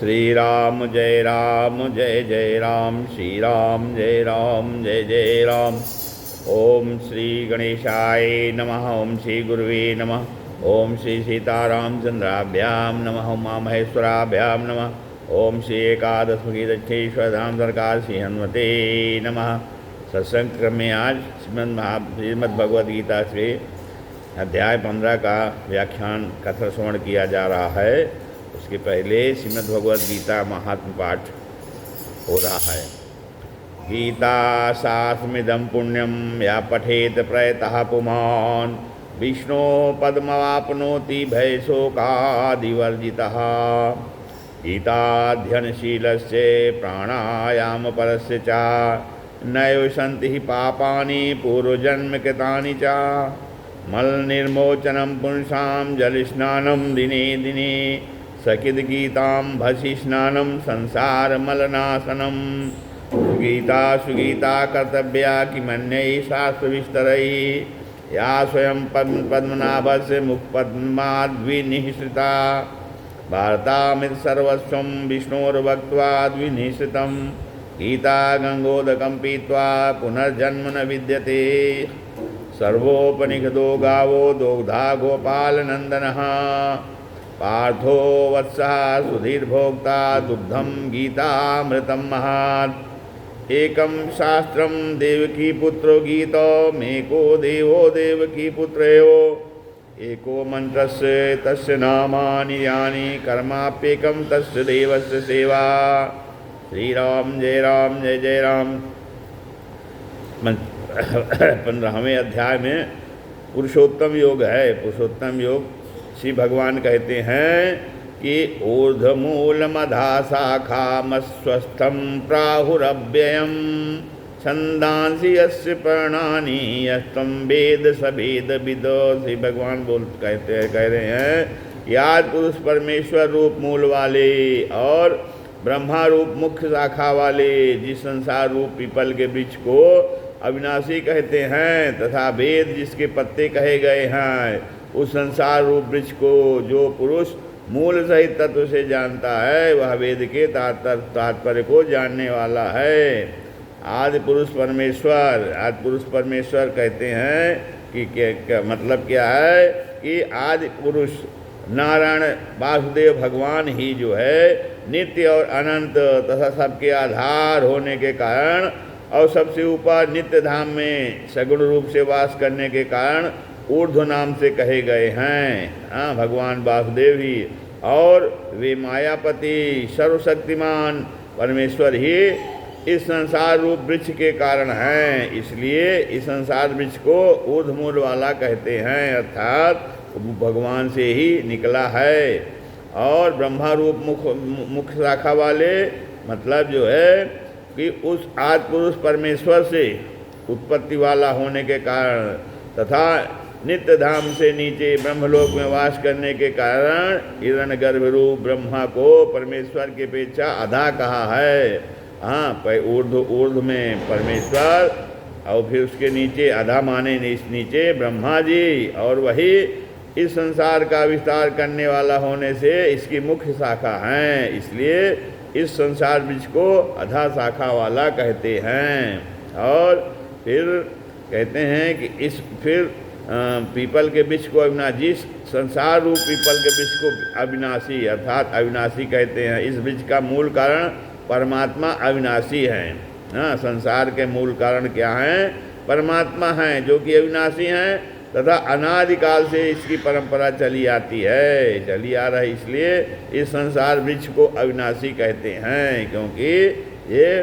श्री राम जय राम श्री राम जय जय राम। ओम श्री गणेशाय नमः। ओम श्री गुरुवे नमः। ओम श्री सीतारामचंद्राभ्याम नमः। उमा महेश्वराभ्याम नमः। ओम श्री एकादशमुखी दक्षेश्वर धाम सरकार श्री हनुमते नमः। सत्संग क्रम में आज श्रीमद् भगवद गीता से अध्याय 15 का व्याख्यान कथा श्रवण किया जा रहा है। उसके पहले श्रीमद् भगवद गीता महात्म पाठ हो रहा है। गीता शास्त्रमिदं पुण्यम या पठेत प्रयतः पुमान् विष्णु पद्मवाप्नोति भयशोकादिवर्जितः। गीताध्ययनशीलस्य प्राणायामपरस्य च नैव सन्ति हि पापानि पूर्वजन्म कृतानि च। मलनिर्मोचनं पुंसां जलस्नानं दिने दिने सकिद गीतां भसि स्नानं संसारमलनाशनं। सुगीता कर्तव्या किमन्यैः शास्त्रविस्तरैः या स्वयं पद्मनाभस्य मुखपद्माद्विनिःसृता। वार्तामिति सर्वस्वं विष्णोर्भक्त्वा द्विनिःसृतं। गीता गंगोदकं पीत्वा पुनर्जन्म न विद्यते। सर्वोपनिषदो गावो दोग्धा गोपालनंदनः। पार्थो वत्सः सुधीर्भोक्ता दुग्धं गीतामृतं महत्। एकं शास्त्रं देवकीपुत्रो गीतो मेको देवो देवकीपुत्रयो। एको मंत्रस्य तस्य नामानि यानि कर्माप्येकं तस्य देवस्य सेवा। श्री राम जय राम। 15वें अध्याय में पुरुषोत्तम योग है। पुरुषोत्तम योग श्री भगवान कहते हैं कि ऊर्ध्वमूलमधा शाखामस्वस्थं प्राहुरव्ययम् छंदांसि यस्य पर्णानि यस्तं वेद स वेदविदो। श्री भगवान कह रहे हैं कि आज पुरुष परमेश्वर रूप मूल वाले और ब्रह्मा रूप मुख्य शाखा वाले जिस संसार रूप पीपल के वृक्ष को अविनाशी कहते हैं तथा वेद जिसके पत्ते कहे गए हैं उस संसार रूप वृक्ष को जो पुरुष मूल सहित तत्व से जानता है वह वेद के तात्पर्य को जानने वाला है। आदि पुरुष परमेश्वर कहते हैं कि क्या मतलब क्या है कि आदि पुरुष नारायण वासुदेव भगवान ही जो है नित्य और अनंत तथा सबके आधार होने के कारण और सबसे ऊपर नित्य धाम में सगुण रूप से वास करने के कारण ऊर्ध्व नाम से कहे गए हैं। भगवान वासुदेव ही और वे मायापति सर्वशक्तिमान परमेश्वर ही इस संसार रूप वृक्ष के कारण हैं। इसलिए इस संसार वृक्ष को ऊर्ध्वमूल वाला कहते हैं अर्थात भगवान से ही निकला है। और ब्रह्मा रूप मुख्य शाखा वाले मतलब जो है कि उस आदि पुरुष परमेश्वर से उत्पत्ति वाला होने के कारण तथा नित्य धाम से नीचे ब्रह्मलोक में वास करने के कारण हिरण्यगर्भ रूप ब्रह्मा को परमेश्वर की अपेक्षा आधा कहा है। ऊर्ध्व में परमेश्वर और फिर उसके नीचे आधा माने नीचे ब्रह्मा जी और वही इस संसार का विस्तार करने वाला होने से इसकी मुख्य शाखा हैं। इसलिए इस संसार वृक्ष को आधा शाखा वाला कहते हैं। और फिर कहते हैं कि पीपल के वृक्ष को अविनाशी जिस संसार रूप पीपल के वृक्ष को अविनाशी अर्थात अविनाशी कहते हैं। इस वृक्ष का मूल कारण परमात्मा अविनाशी हैं। संसार के मूल कारण क्या हैं? परमात्मा हैं जो कि अविनाशी हैं तथा अनादिकाल से इसकी परंपरा चली आ रहा है। इसलिए इस संसार वृक्ष को अविनाशी कहते हैं क्योंकि ये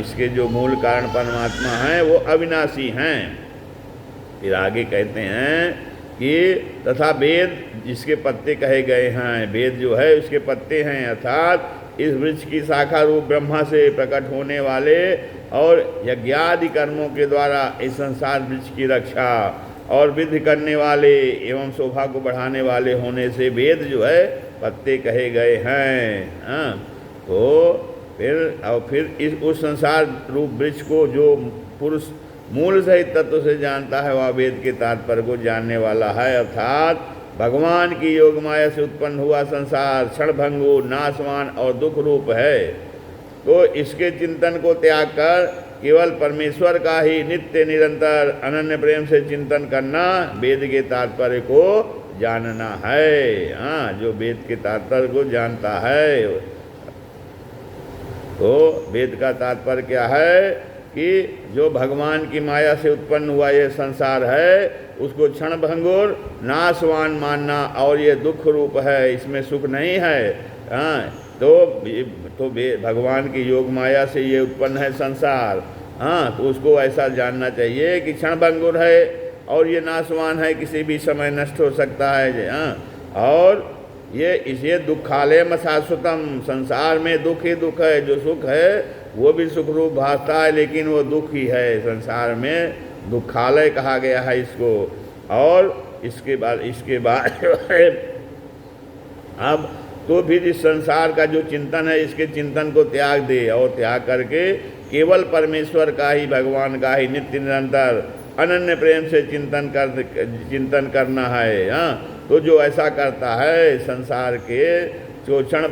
इसके जो मूल कारण परमात्मा हैं वो अविनाशी हैं। फिर आगे कहते हैं कि तथा वेद जिसके पत्ते कहे गए हैं, वेद जो है उसके पत्ते हैं अर्थात इस वृक्ष की शाखा रूप ब्रह्मा से प्रकट होने वाले और यज्ञादि कर्मों के द्वारा इस संसार वृक्ष की रक्षा और विधि करने वाले एवं शोभा को बढ़ाने वाले होने से वेद जो है पत्ते कहे गए हैं। तो फिर उस संसार रूप वृक्ष को जो पुरुष मूल सहित तत्व से जानता है वह वेद के तात्पर्य को जानने वाला है अर्थात भगवान की योग माया से उत्पन्न हुआ संसार क्षणभंगुर, नाशवान और दुख रूप है। तो इसके चिंतन को त्याग कर केवल परमेश्वर का ही नित्य निरंतर अनन्य प्रेम से चिंतन करना वेद के तात्पर्य को जानना है। हाँ, जो वेद के तात्पर्य को जानता है, तो वेद का तात्पर्य क्या है कि जो भगवान की माया से उत्पन्न हुआ ये संसार है उसको क्षणभंगुर नाशवान मानना, और ये दुख रूप है, इसमें सुख नहीं है। हाँ, तो भगवान की योग माया से ये उत्पन्न है संसार। हाँ, तो उसको ऐसा जानना चाहिए कि क्षणभंगुर है और ये नाशवान है, किसी भी समय नष्ट हो सकता है। हाँ, और ये दुखालय शाश्वतम, संसार में दुख ही दुख है। जो सुख है वो भी सुख रूप भासता है, लेकिन वो दुख ही है। संसार में दुखालय कहा गया है इसको। और इसके बाद जो है अब तो फिर इस संसार का जो चिंतन है इसके चिंतन को त्याग दे, और त्याग करके केवल परमेश्वर का ही, भगवान का ही नित्य निरंतर अनन्य प्रेम से चिंतन करना है। हाँ, तो जो ऐसा करता है संसार के जो क्षण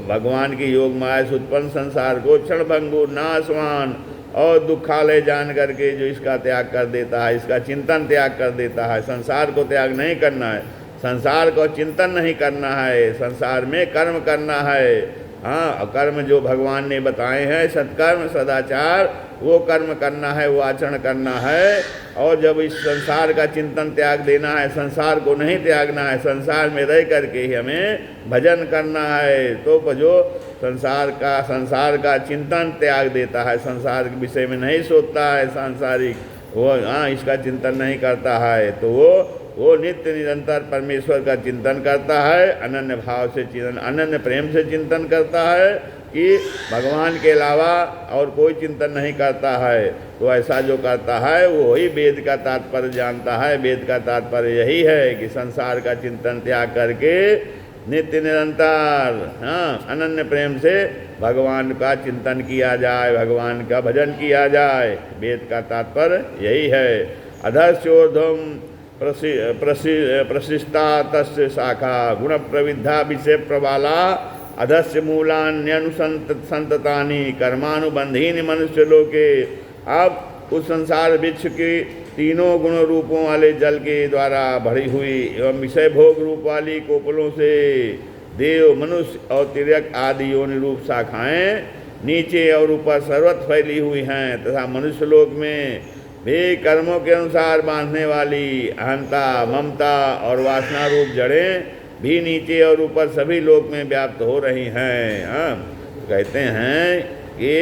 भगवान की योग माया से उत्पन्न संसार को क्षणभंगुर नाशवान और दुखालय जान करके जो इसका त्याग कर देता है, इसका चिंतन त्याग कर देता है। संसार को त्याग नहीं करना है, संसार को चिंतन नहीं करना है, संसार में कर्म करना है। हाँ, कर्म जो भगवान ने बताए हैं सत्कर्म सदाचार, वो कर्म करना है, वो आचरण करना है। और जब इस संसार का चिंतन त्याग देना है, संसार को नहीं त्यागना है, संसार में रह करके ही हमें भजन करना है। तो जो संसार का चिंतन त्याग देता है, संसार के विषय में नहीं सोचता है, सांसारिक वो इसका चिंतन नहीं करता है, तो वो नित्य निरंतर परमेश्वर का चिंतन करता है, अनन्य भाव से चिंतन, अनन्य प्रेम से चिंतन करता है कि भगवान के अलावा और कोई चिंतन नहीं करता है। तो ऐसा जो करता है वो ही वेद का तात्पर्य जानता है। वेद का तात्पर्य यही है कि संसार का चिंतन त्याग करके नित्य निरंतर अनन्य प्रेम से भगवान का चिंतन किया जाए, भगवान का भजन किया जाए। वेद का तात्पर्य यही है। अधस्योर्ध्वं प्रशिष्टा तस्य शाखा गुण प्रविद्धा विषय प्रबाला अधस्य मूलान्यनुसंततानि कर्मानुबंधीनि मनुष्य लोके। अब उस संसार वृक्ष की तीनों गुण रूपों वाले जल के द्वारा भरी हुई एवं विषय भोग रूप वाली कोपलों से देव मनुष्य और तिर्यक आदि योनि रूप शाखाएं नीचे और ऊपर सर्वत्र फैली हुई हैं, तथा मनुष्य लोक में भी कर्मों के अनुसार बांधने वाली अहंता ममता और वासना रूप जड़ें भी नीचे और ऊपर सभी लोक में व्याप्त हो रही हैं। कहते हैं कि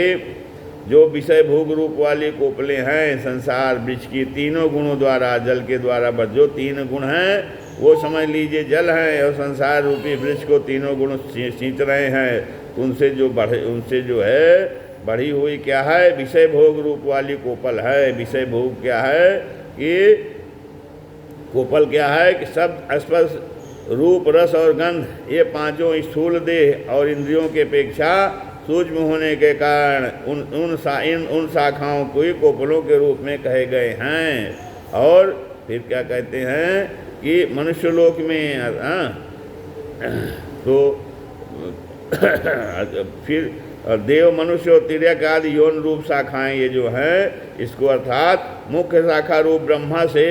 जो विषय भोग रूप वाली कोपलें हैं संसार वृक्ष की तीनों गुणों द्वारा, जल के द्वारा जो तीन गुण हैं वो समझ लीजिए जल हैं, और संसार रूपी वृक्ष को तीनों गुण सींच रहे हैं। उनसे जो है बढ़ी हुई क्या है, विषय भोग रूप वाली कोपल है। विषय भोग क्या है कि कोपल क्या है कि शब्द स्पर्श रूप रस और गंध ये पांचों स्थूल देह और इंद्रियों के अपेक्षा सूक्ष्म होने के कारण उन शाखाओं को ही कोपलों के रूप में कहे गए हैं। और फिर क्या कहते हैं कि मनुष्य लोक में तो फिर देव मनुष्य और तिर्यक आदि यौन रूप शाखाएं ये जो हैं, इसको अर्थात मुख्य शाखा रूप ब्रह्मा से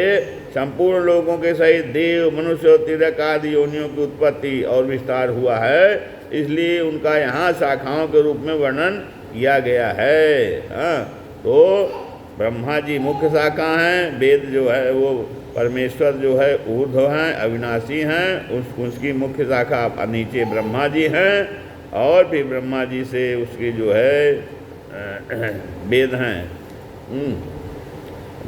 संपूर्ण लोगों के सहित देव मनुष्य और तिर्यक आदि योनियों की उत्पत्ति और विस्तार हुआ है, इसलिए उनका यहाँ शाखाओं के रूप में वर्णन किया गया है। तो ब्रह्मा जी मुख्य शाखा हैं, वेद जो है वो परमेश्वर जो है ऊर्ध्व हैं, अविनाशी हैं, उसकी मुख्य शाखा नीचे ब्रह्मा जी हैं, और फिर ब्रह्मा जी से उसके जो है वेद हैं।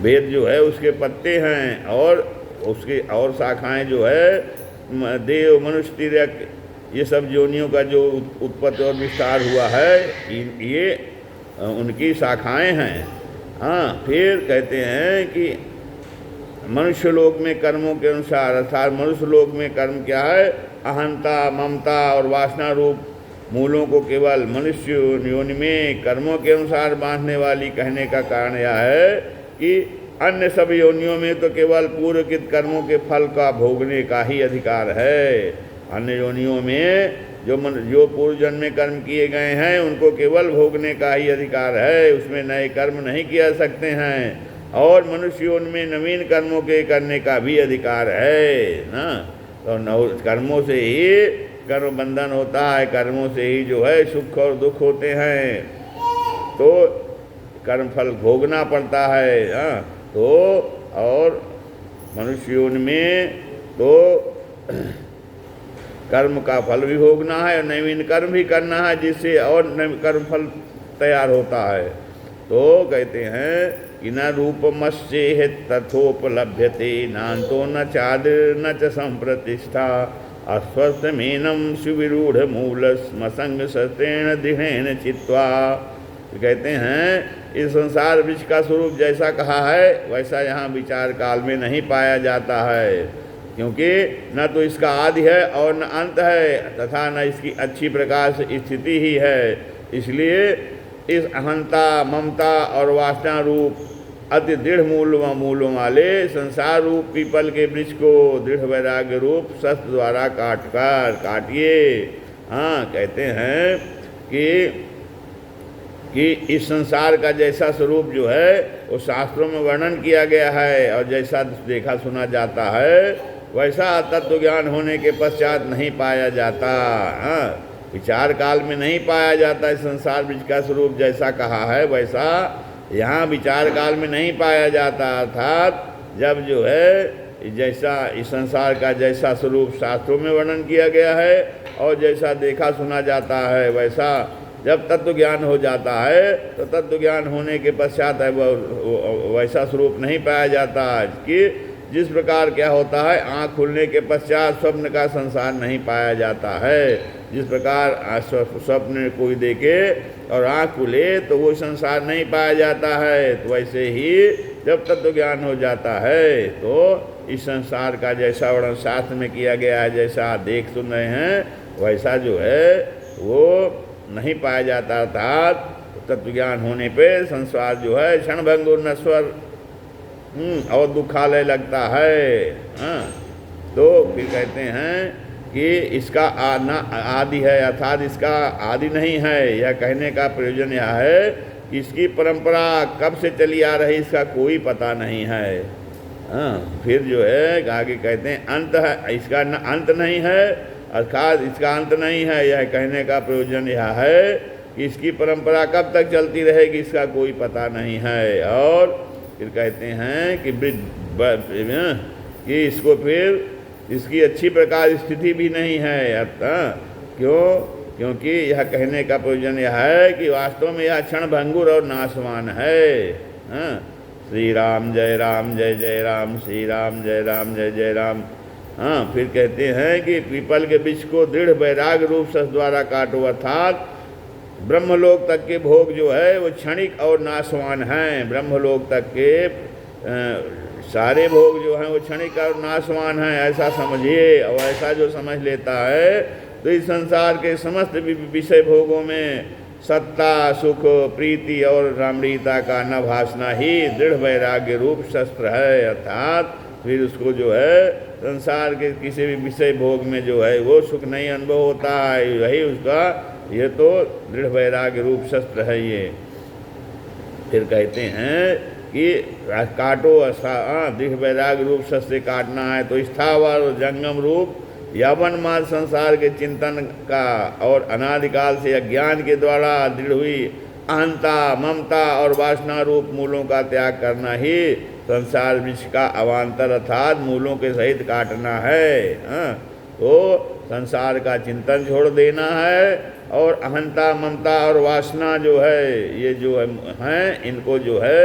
वेद जो है उसके पत्ते हैं, और उसके और शाखाएं जो है देव मनुष्य तिर्यक ये सब योनियों का जो उत्पत्ति और विस्तार हुआ है, ये उनकी शाखाएं हैं। फिर कहते हैं कि मनुष्य लोक में कर्मों के अनुसार, अर्थात मनुष्य लोक में कर्म क्या है, अहंता ममता और वासना रूप मूलों को केवल मनुष्य योनि में कर्मों के अनुसार बांधने वाली कहने का कारण यह है कि अन्य सब योनियों में तो केवल पूर्वकृत कर्मों के फल का भोगने का ही अधिकार है। अन्य योनियों में जो पूर्व जन्म में कर्म किए गए हैं उनको केवल भोगने का ही अधिकार है, उसमें नए कर्म नहीं किया सकते हैं। और मनुष्य योनि में नवीन कर्मों के करने का भी अधिकार है ना। तो कर्मों से ही कर्म बंधन होता है, कर्मों से ही जो है सुख और दुख होते हैं, तो कर्म फल भोगना पड़ता है। हाँ, तो और मनुष्य योनि में तो कर्म का फल भी भोगना है और नवीन कर्म भी करना है, जिससे और कर्म फल तैयार होता है। तो कहते हैं कि न रूपमस्ये तथोपलभ्यते नान्तो न चादिर न च संप्रतिष्ठा अस्वस्थमेनं सुविरूढ़ मूलस्मसंग शस्त्रेण दृढ़ेन चित्वा। कहते हैं इस संसार वृक्ष का स्वरूप जैसा कहा है वैसा यहाँ विचार काल में नहीं पाया जाता है, क्योंकि न तो इसका आदि है और न अंत है, तथा न इसकी अच्छी प्रकार से स्थिति ही है। इसलिए इस अहंता ममता और वासना रूप अति दृढ़ मूलों वाले संसार रूप पीपल के वृक्ष को दृढ़ वैराग्य रूप शस्त्र द्वारा काटिए। हाँ, कहते हैं कि इस संसार का जैसा स्वरूप जो है वो शास्त्रों में वर्णन किया गया है, और जैसा देखा सुना जाता है वैसा तत्व ज्ञान होने के पश्चात नहीं पाया जाता। हाँ, विचार काल में नहीं पाया जाता। इस संसार वृक्ष का स्वरूप जैसा कहा है वैसा यहाँ विचार काल में नहीं पाया जाता। अर्थात जब जो है जैसा इस संसार का जैसा स्वरूप शास्त्रों में वर्णन किया गया है और जैसा देखा सुना जाता है वैसा जब तत्व ज्ञान हो जाता है तो तत्व ज्ञान होने के पश्चात है वैसा स्वरूप नहीं पाया जाता। कि जिस प्रकार क्या होता है, आँख खुलने के पश्चात स्वप्न का संसार नहीं पाया जाता है। जिस प्रकार स्वप्न कोई देखे और आँख खुले तो वो संसार नहीं पाया जाता है, तो वैसे ही जब तत्व ज्ञान हो जाता है तो इस संसार का जैसा वर्णन शास्त्र में किया गया है, जैसा देख सुन रहे हैं वैसा जो है वो नहीं पाया जाता। अर्थात तत्व ज्ञान होने पे संसार जो है क्षणभंगुर नश्वर और दुखालय लगता है। हाँ, तो फिर कहते हैं कि इसका आदि है, अर्थात इसका आदि नहीं है। यह कहने का प्रयोजन यह है कि इसकी परंपरा कब से चली आ रही इसका कोई पता नहीं है। हाँ, फिर जो है आगे कहते हैं अंत है, इसका अंत नहीं है, अर्थात इसका अंत नहीं है। यह कहने का प्रयोजन यह है कि इसकी परंपरा कब तक चलती रहेगी इसका कोई पता नहीं है। और फिर कहते हैं कि इसको फिर इसकी अच्छी प्रकार स्थिति भी नहीं है। क्योंकि यह कहने का प्रयोजन यह है कि वास्तव में यह क्षण भंगुर और नाशवान है। हाँ, श्री राम जय जय राम, श्री राम जय जय राम। हाँ, फिर कहते हैं कि पीपल के वृक्ष को दृढ़ वैराग रूप शस्त्र द्वारा काटो, अर्थात ब्रह्मलोक तक के भोग जो है वो क्षणिक और नाशवान हैं। ब्रह्मलोक तक के सारे भोग जो हैं वो क्षणिक और नाशवान हैं, ऐसा समझिए। और ऐसा जो समझ लेता है तो इस संसार के समस्त विषय भोगों में सत्ता सुख प्रीति और रामणीयता का न भासना ही दृढ़ वैराग्य रूप शस्त्र है। अर्थात फिर उसको जो है संसार के किसी भी विषय भोग में जो है वो सुख नहीं अनुभव होता है, वही उसका ये तो दृढ़ वैराग्य रूप शस्त्र है ये। फिर कहते हैं कि काटो दृढ़ वैराग्य रूप शस्त्र से काटना है तो स्थावर और जंगम रूप यवन मार्ग संसार के चिंतन का और अनादिकाल से अज्ञान के द्वारा दृढ़ हुई अहंता ममता और वासना रूप मूलों का त्याग करना ही संसार वृक्ष का अवान्तर अर्थात मूलों के सहित काटना है। हाँ, तो संसार का चिंतन छोड़ देना है और अहंता ममता और वासना जो है ये जो हैं इनको जो है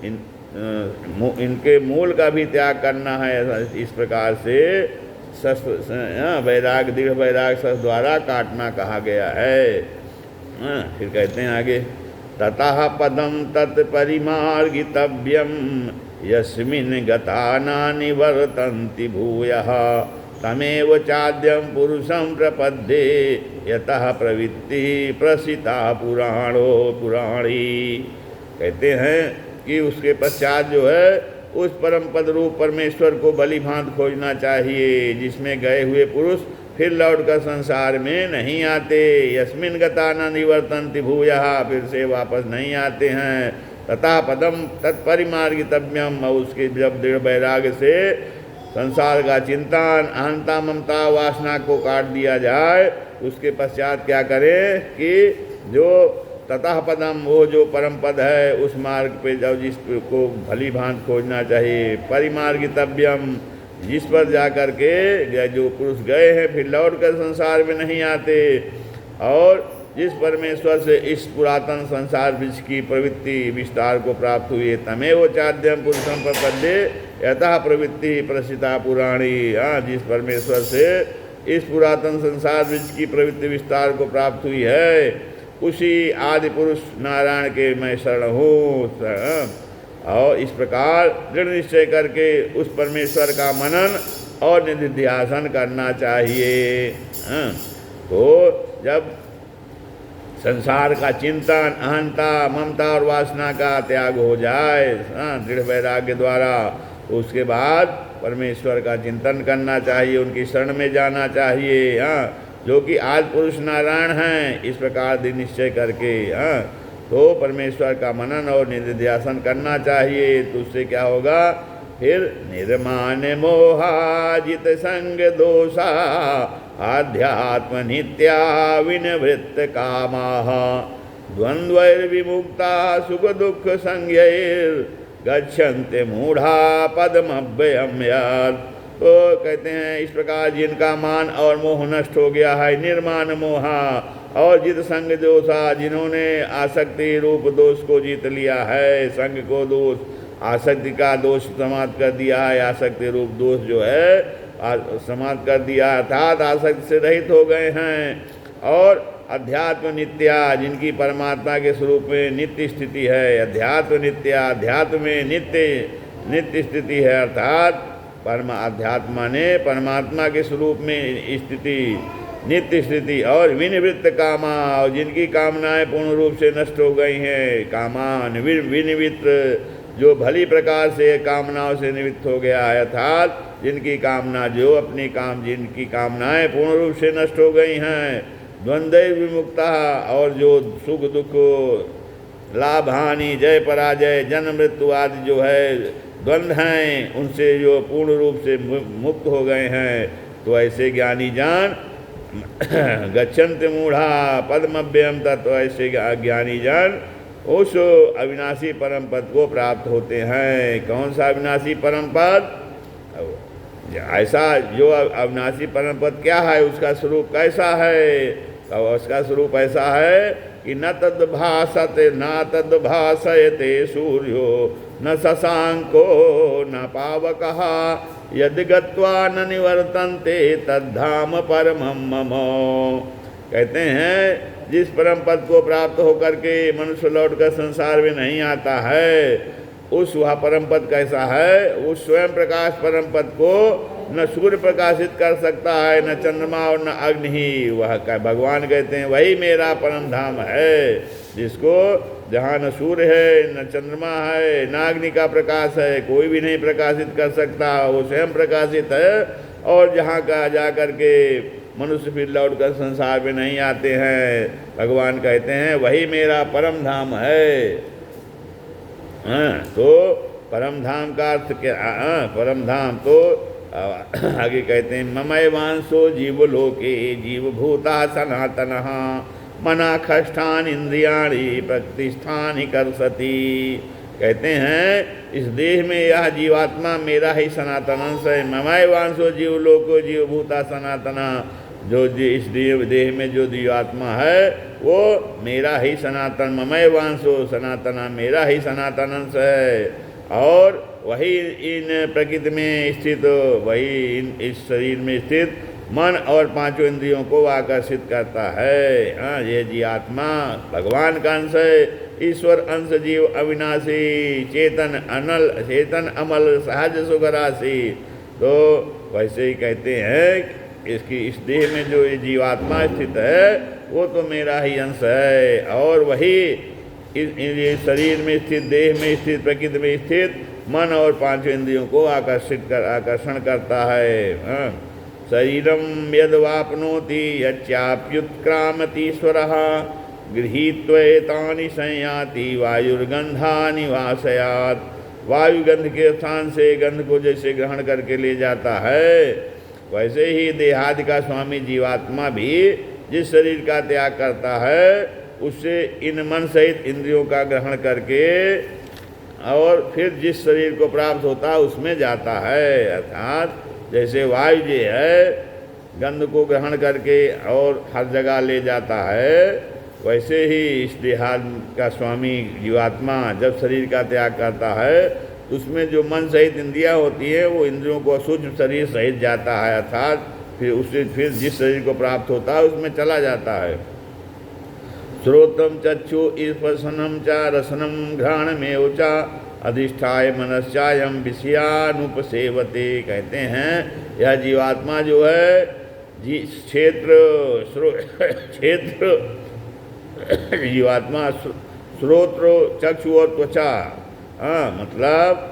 इनके मूल का भी त्याग करना है। इस प्रकार से शस्त्र वैराग दृढ़ वैराग शस्त्र द्वारा काटना कहा गया है। फिर कहते हैं आगे ततः पदम तत्परिमार्गितव्यम यस्मिन् गता न निवर्तन्ति भूयः तमेव चाद्यं पुरुषं प्रपद्ये यतः प्रवृत्ति प्रसिता पुराणी। कहते हैं कि उसके पश्चात जो है उस परम पद रूप परमेश्वर को भली भांति खोजना चाहिए, जिसमें गए हुए पुरुष फिर लौटकर संसार में नहीं आते। यस्मिन गता न निवर्तन्ति भूयः, फिर से वापस नहीं आते हैं। तथा पदम तत्परिमार्गितव्यम, और उसके जब दृढ़ वैराग्य से संसार का चिंतन, अहंता ममता वासना को काट दिया जाए, उसके पश्चात क्या करें कि जो ततः पदम, वो जो परम पद है, उस मार्ग पे जाओ जिसको भली भांति खोजना चाहिए। परिमार्गितव्यम, जिस पर जा कर के जो पुरुष गए हैं फिर लौट कर संसार में नहीं आते, और जिस परमेश्वर से इस पुरातन संसार बीच की प्रवृत्ति विस्तार को प्राप्त हुई है, तमेव चाद्यम पुरुषम प्रपद्ये यतः प्रवृत्ति प्रसिता पुराणी। जिस परमेश्वर से इस पुरातन संसार बीच की प्रवृत्ति विस्तार को प्राप्त हुई है, उसी आदि पुरुष नारायण के मैं शरण हूँ। और इस प्रकार दृढ़ निश्चय करके उस परमेश्वर का मनन और निधिध्यासन करना चाहिए। तो जब संसार का चिंतन, अहंता ममता और वासना का त्याग हो जाए दृढ़ वैराग्य द्वारा, उसके बाद परमेश्वर का चिंतन करना चाहिए, उनकी शरण में जाना चाहिए, जो कि आदि पुरुष नारायण हैं। इस प्रकार दृढ़ निश्चय करके तो परमेश्वर का मनन और निधिध्यासन करना चाहिए। तो उससे क्या होगा, फिर निर्माण मोहाजित संग दोषा आध्यात्म नित्या विनिवृत्त कामाः द्वंद्वैर्विमुक्ता सुख दुख संज्ञैर् गच्छन्ते मूढ़ा पदमव्ययम् यत्। तो कहते हैं इस प्रकार जिनका मान और मोह नष्ट हो गया है, निर्माण मोहा और जित संग दोषा, जिन्होंने आसक्ति रूप दोष को जीत लिया है, संग को दोष, आसक्ति का दोष समाप्त कर दिया है, आसक्ति रूप दोष जो है समाप्त कर दिया, अर्थात आसक्ति से रहित हो गए हैं। और अध्यात्म नित्या, जिनकी परमात्मा के स्वरूप में नित्य स्थिति है, अध्यात्म नित्या, अध्यात्म में नित्य स्थिति है, अर्थात अध्यात्मा ने परमात्मा के स्वरूप में स्थिति, नित्य स्थिति। और विनिवृत्त कामा, और जिनकी कामनाएं पूर्ण रूप से नष्ट हो गई हैं, कामान विनिवृत्त, जो भली प्रकार से कामनाओं से निवृत्त हो गया है, अर्थात जिनकी कामना जिनकी कामनाएं पूर्ण रूप से नष्ट हो गई हैं। द्वंद्व विमुक्ता, और जो सुख दुख, लाभ हानि, जय पराजय, जन्म मृत्यु आदि जो है द्वंद्व हैं, उनसे जो पूर्ण रूप से मुक्त हो गए हैं। तो ऐसे ज्ञानी जान गच्छन्ते मूढ़ा पद्मव्ययम् तत्, तो ऐसे ज्ञानी जान उस अविनाशी परम पद को प्राप्त होते हैं। कौन सा अविनाशी परम पद? ऐसा जो अविनाशी परम पद क्या है, उसका स्वरूप कैसा है? तो उसका स्वरूप ऐसा है कि न तद् भासते न तद् भासयते सूर्यो न शशांको न पावकः यदि गत्वा न निवर्तन्ते तद्धाम परमं मम। कहते हैं जिस परम पद को प्राप्त होकर के मनुष्य लौटकर संसार में नहीं आता है, उस वह परम पद कैसा है? उस स्वयं प्रकाश परम पद को न सूर्य प्रकाशित कर सकता है, न चंद्रमा और न अग्नि ही। वह भगवान कहते हैं वही मेरा परम धाम है, जिसको जहाँ न सूर्य है, न चंद्रमा है, न अग्नि का प्रकाश है, कोई भी नहीं प्रकाशित कर सकता, वो स्वयं प्रकाशित है। और जहाँ का जा कर के मनुष्य फिर लौट कर संसार में नहीं आते हैं, भगवान कहते हैं वही मेरा परम धाम है। तो परम धाम का अर्थ क्या? परम धाम तो आगे कहते हैं ममैवांसो जीवलोके जीवभूता सनातनः मनाखष्ठान इंद्रियाणि प्रतिष्ठानि कर्षति। कहते हैं इस देह में यह जीवात्मा मेरा ही सनातन अंश है। ममैवांसो जीवलोको जीवभूता सनातना, जो इस देह में जो जीवात्मा है वो मेरा ही सनातन, ममैवांसो सनातना, मेरा ही सनातन अंश है। और वही इन प्रकृति में स्थित, वही इस शरीर में स्थित मन और पांचों इंद्रियों को आकर्षित करता है। ये जीवात्मा भगवान का अंश है, ईश्वर अंश जीव अविनाशी चेतन अमल सहज सुखराशि। तो वैसे ही कहते हैं इसकी इस देह में जो ये जीवात्मा स्थित है वो तो मेरा ही अंश है। और वही ये शरीर में स्थित, देह में स्थित, प्रकृति में स्थित मन और पांचों इंद्रियों को आकर्षण करता है। हाँ। शरीरम यद्वाप्नोति यच्चाप्युत्क्रामतीश्वरः गृहीत्वैतानि संयाति वायुर्गंधानि वासयात्। वायुगंध के स्थान से गंध को जैसे ग्रहण करके ले जाता है, वैसे ही देहादि का स्वामी जीवात्मा भी जिस शरीर का त्याग करता है उससे इन मन सहित इंद्रियों का ग्रहण करके और फिर जिस शरीर को प्राप्त होता है उसमें जाता है। अर्थात जैसे वायु जो है गंध को ग्रहण करके और हर जगह ले जाता है, वैसे ही इस देहाद का स्वामी जीवात्मा जब शरीर का त्याग करता है उसमें जो मन सहित इंद्रियां होती है वो इंद्रियों को सूक्ष्म शरीर सहित जाता है। अर्थात फिर जिस शरीर को प्राप्त होता है उसमें चला जाता है। श्रोत्रम चक्षु स्पर्शनम च रसनम घ्राणमेव च अधिष्ठाय मनश्चायम विषयानुपसेवते। कहते हैं यह जीवात्मा जो है क्षेत्र जीवात्मा श्रोत्र चक्षु और त्वचा, मतलब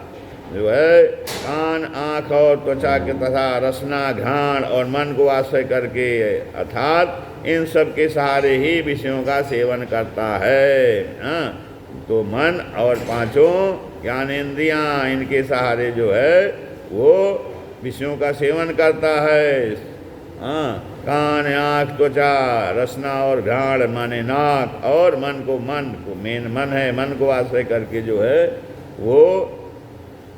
जो है कान आँख और त्वचा के तथा रसना घ्राण और मन को आश्रय करके अर्थात इन सब के सहारे ही विषयों का सेवन करता है। तो मन और पांचों ज्ञानेंद्रियाँ इनके सहारे जो है वो विषयों का सेवन करता है। कान आँख त्वचा रसना और घ्राण माने नाक और मन को मेन मन है, मन को आश्रय करके जो है वो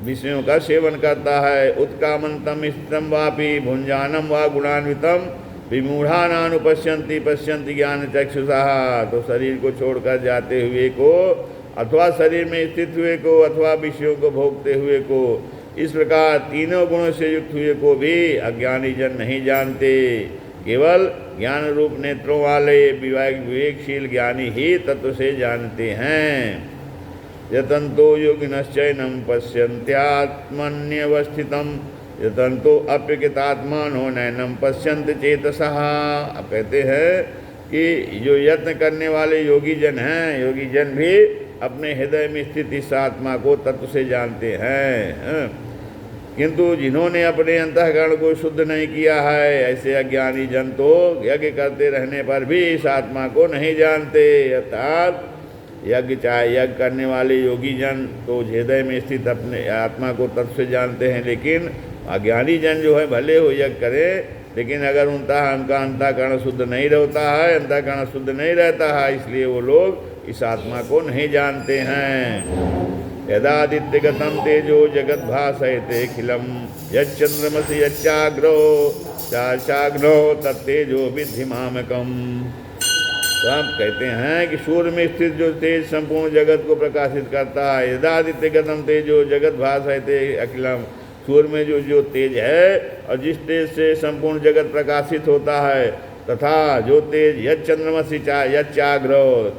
विषयों का सेवन करता है। उत्कामंतम स्थितम वापि भुंजानम वा गुणान्वितम विमूढ़ानानुपश्यन्ति पश्यन्ति ज्ञान चक्षुषा। तो शरीर को छोड़कर जाते हुए को अथवा शरीर में स्थित हुए को अथवा विषयों को भोगते हुए को, इस प्रकार तीनों गुणों से युक्त हुए को भी अज्ञानी जन नहीं जानते। केवल ज्ञान रूप नेत्रों वाले विवेकशील ज्ञानी ही तत्व से जानते हैं। यतन्तो योगिनश्चैनं पश्यन्त्यात्मन्यवस्थितं यतन्तो अप्यकृतात्मानो नैनं पश्यन्ति चेतसः। अब कहते हैं कि जो यत्न करने वाले योगी जन हैं, योगी जन भी अपने हृदय में स्थित इस आत्मा को तत्व से जानते हैं, किंतु जिन्होंने अपने अंतःकरण को शुद्ध नहीं किया है ऐसे अज्ञानी जन तो यज्ञ करते रहने पर भी इस आत्मा को नहीं जानते। अर्थात यज्ञ करने वाले योगी जन तो हृदय में स्थित अपने आत्मा को तत्व से जानते हैं, लेकिन अज्ञानी जन जो है भले हो यज्ञ करें, लेकिन अगर उनका अंतःकरण शुद्ध नहीं रहता है, अंतःकरण शुद्ध नहीं रहता है, इसलिए वो लोग इस आत्मा को नहीं जानते हैं। यदादित्यगतं तेजो जगत भासयते खिलम यच्चंद्रमसि यच्चाग्रो चाग्नो तत्तेजो विद्धि मामकम। तो आप कहते हैं कि सूर्य में स्थित जो तेज संपूर्ण जगत को प्रकाशित करता है। यदादित्यगतं तेजो जगत भासयते अखिलम, सूर्य में जो तेज है और जिस तेज से संपूर्ण जगत प्रकाशित होता है, तथा जो तेज यच्चंद्रमसि यच्चाग्रो,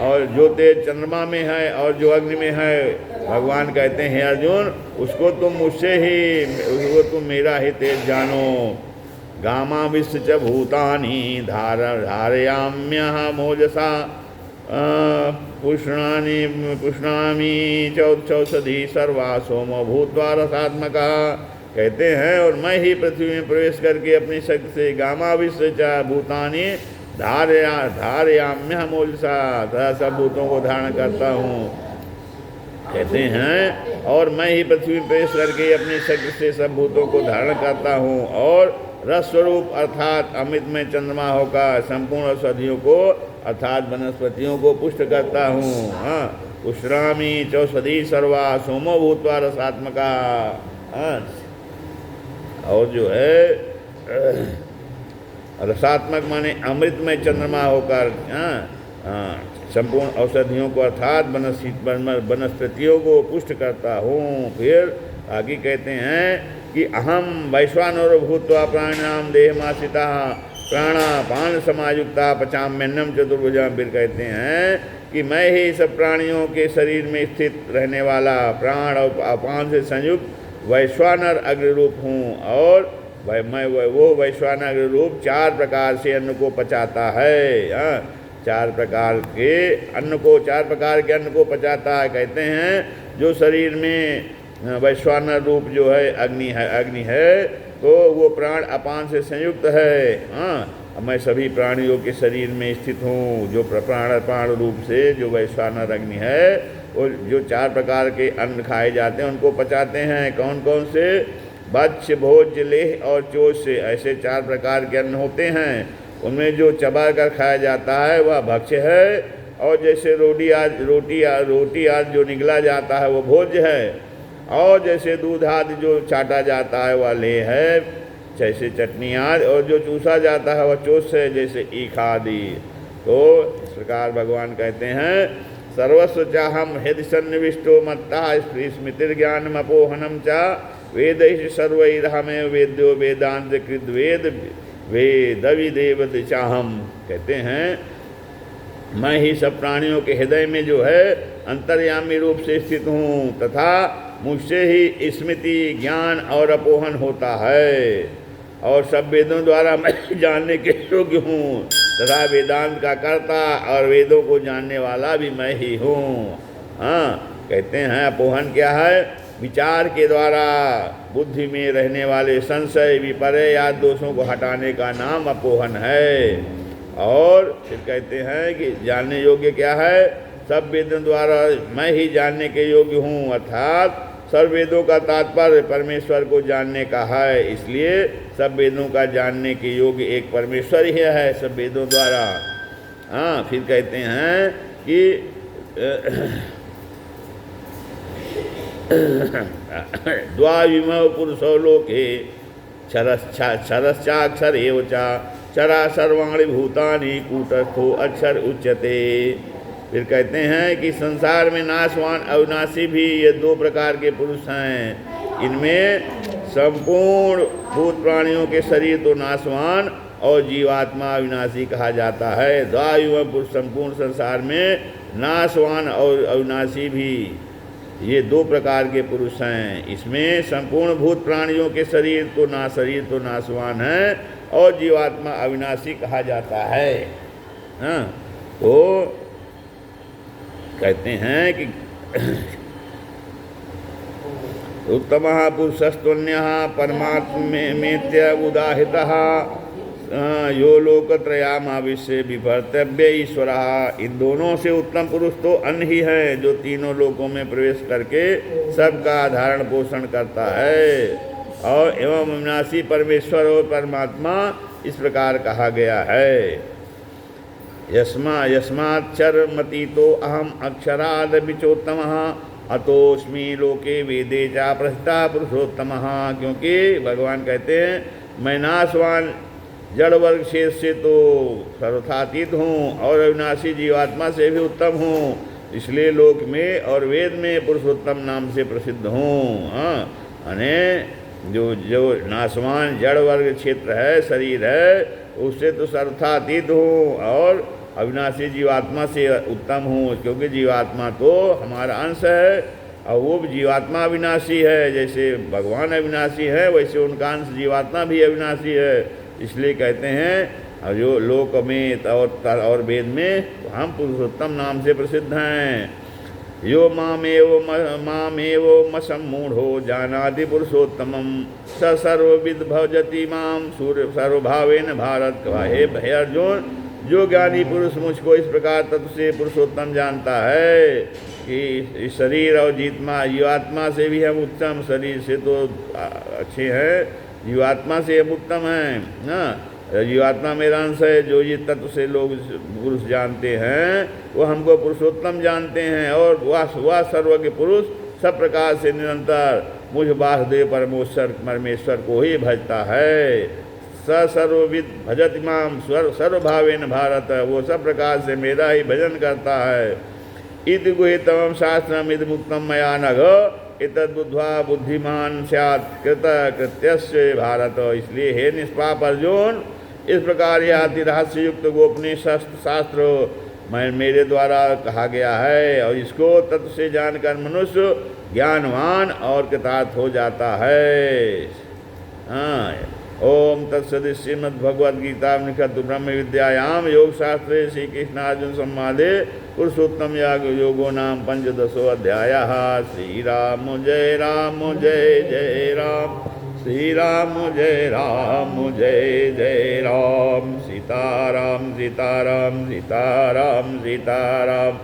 और जो तेज चंद्रमा में है और जो अग्नि में है, भगवान कहते हैं अर्जुन उसको तुम मेरा ही तेज जानो। गामा विश्व च भूतानि धारयाम्यहं मोजसा पुष्णामि चौषधि सर्वा सोमो भूत्वा रसात्मका। कहते हैं और मैं ही पृथ्वी में प्रवेश करके अपनी शक्ति से गामा विश्व च भूतानि धारयाम्यहं मोजसा, सब भूतों को धारण करता हूँ। कहते हैं और मैं ही पृथ्वी में प्रवेश करके अपनी शक्ति से सब भूतों को धारण करता हूँ और रस स्वरूप अर्थात अमृत में चंद्रमा होकर संपूर्ण औषधियों को अर्थात वनस्पतियों को पुष्ट करता हूँ। पुष्णामि चौषधि सर्वा सोमो भूत्वा रसात्मका। और जो है रसात्मक माने अमृत में चंद्रमा होकर संपूर्ण औषधियों को अर्थात वनस्पतियों को पुष्ट करता हूँ। फिर आगे कहते हैं कि अहम वैश्वानरो भूत्वा प्राणिनाम देहमाश्रिता प्राणापान समायुक्ता पचाम्यन्नम चतुर्भुजा। फिर कहते हैं कि मैं ही सब प्राणियों के शरीर में स्थित रहने वाला प्राण और अपान से संयुक्त वैश्वानर अग्ररूप हूँ, और मैं वो वैश्वानर अग्ररूप 4 प्रकार से अन्न को पचाता है। 4 प्रकार के अन्न को, 4 प्रकार के अन्न को पचाता है। कहते हैं जो शरीर में वैश्वानर रूप जो है अग्नि है तो वो प्राण अपान से संयुक्त है। हाँ, मैं सभी प्राणियों के शरीर में स्थित हूँ। जो प्राण रूप से जो वैश्वानर अग्नि है वो जो 4 प्रकार के अन्न खाए जाते हैं उनको पचाते हैं। कौन कौन से? भक्ष्य, भोज्य, लेह और चोष से ऐसे 4 प्रकार के अन्न होते हैं। उनमें जो चबा कर खाया जाता है वह भक्ष्य है, और जैसे रोटी आदि जो निगला जाता है वो भोज्य है, और जैसे दूध आदि जो चाटा जाता है वह लेह है, जैसे चटनी आदि, और जो चूसा जाता है वह चोष है, जैसे ईख आदि। तो इस प्रकार भगवान कहते हैं सर्वस्व चाहम हृदय सन्निविष्टो मत्ता स्मृतिर्ज्ञानम अपोहनम चा वेदैः सर्वैरहमेव वेद्यो वेदांत कृत वेद विदेव चाहम। कहते हैं मैं ही सब प्राणियों के हृदय में जो है अंतर्यामी रूप से स्थित हूँ, तथा मुझसे ही स्मृति, ज्ञान और अपोहन होता है, और सब वेदों द्वारा मैं जानने के योग्य हूँ, तथा वेदांत का कर्ता और वेदों को जानने वाला भी मैं ही हूँ। हाँ, कहते हैं अपोहन क्या है? विचार के द्वारा बुद्धि में रहने वाले संशय, विपर्य आदि दोषों को हटाने का नाम अपोहन है। और फिर कहते हैं कि जानने योग्य क्या है? सब वेदों द्वारा मैं ही जानने के योग्य हूँ, अर्थात सब वेदों का तात्पर्य परमेश्वर को जानने का है। इसलिए सब वेदों का जानने के योग्य एक परमेश्वर ही है सब वेदों द्वारा। हाँ, फिर कहते हैं कि द्वाविमौ पुरुषो लोके क्षरश्चाक्षर एव च चरा सर्वाणि भूतानि कूटस्थो अक्षर उच्यते। फिर कहते हैं कि संसार में नाशवान अविनाशी भी ये 2 प्रकार के पुरुष हैं। इनमें संपूर्ण भूत प्राणियों के शरीर तो नाशवान और जीवात्मा अविनाशी कहा जाता है। द्वाविमौ पुरुष, संपूर्ण संसार में नाशवान और अविनाशी भी ये 2 प्रकार के पुरुष हैं। इसमें संपूर्ण भूत प्राणियों के शरीर तो नाशवान है और जीवात्मा अविनाशी कहा जाता है। हाँ, तो कहते हैं कि उत्तमः पुरुषस्त्वन्यः परमात्मेत्य उदाहितः यो लोकत्रयामाविश्य विभर्तव्य ईश्वरः। इन दोनों से उत्तम पुरुष तो अन्य ही है जो तीनों लोकों में प्रवेश करके सबका धारण पोषण करता है। और एवं अविनाशी परमेश्वर और परमात्मा इस प्रकार कहा गया है। यस्माच्चरमतीतो अहम अक्षराद विचोत्तमः अतोस्मि लोके वेदे चा प्रसिद्धा पुरुषोत्तमः। क्योंकि भगवान कहते हैं मैं नाशवान जड़ वर्ग शेष से तो सर्वथातीत हूँ और अविनाशी जीवात्मा से भी उत्तम हूँ, इसलिए लोक में और वेद में पुरुषोत्तम नाम से प्रसिद्ध हूँ। हाँ, अने जो नाशवान जड़ वर्ग क्षेत्र है, शरीर है, उससे तो सर्वथातीत हूँ और अविनाशी जीवात्मा से उत्तम हूँ, क्योंकि जीवात्मा तो हमारा अंश है और वो भी जीवात्मा अविनाशी है। जैसे भगवान अविनाशी है वैसे उनका अंश जीवात्मा भी अविनाशी है। इसलिए कहते हैं जो लोक में और वेद में हम पुरुषोत्तम नाम से प्रसिद्ध हैं। यो मामेव सम्मूढ़ो जानाति पुरुषोत्तमं स सर्वविद भजति माम सर्वभावेन भारत। हे अर्जुन, जो ज्ञानी पुरुष मुझको इस प्रकार तत्व से पुरुषोत्तम जानता है कि इस शरीर और जीवात्मा से भी हम उत्तम, शरीर से तो अच्छे हैं, जीवात्मा से हम उत्तम हैं ना। जीवात्मा मेरा अंश है। जो ये तत्व से लोग पुरुष जानते हैं वो हमको पुरुषोत्तम जानते हैं, और वह सर्वज्ञ पुरुष सब प्रकार से निरंतर मुझ वासुदेव परमेश्वर को ही भजता है। स सर्वविद भजति माम सर्वभावेन भारत। वो सब प्रकार से मेरा ही भजन करता है। इति गुहितमं शास्त्रम इद मुक्तम मया नघ एतद्बुद्ध्वा बुद्धिमान स्यात् कृतकृत्यस्य भारत। इसलिए हे निष्पाप अर्जुन, इस प्रकार यह अति रहस्य युक्त गोपनीय शास्त्र मेरे द्वारा कहा गया है, और इसको तत्व से जानकर मनुष्य ज्ञानवान और कृतार्थ हो जाता है। हाँ, ओम तत्सदि श्रीमद्भगवद्गीता निखत ब्रह्म विद्यायाम योग शास्त्रे श्री कृष्णार्जुन संवादे पुरुषोत्तम याग योगो नाम पंचदशो अध्यायः। श्री राम जय जय राम, श्री राम जय जय राम, सीताराम सीताराम सीताराम सीताराम,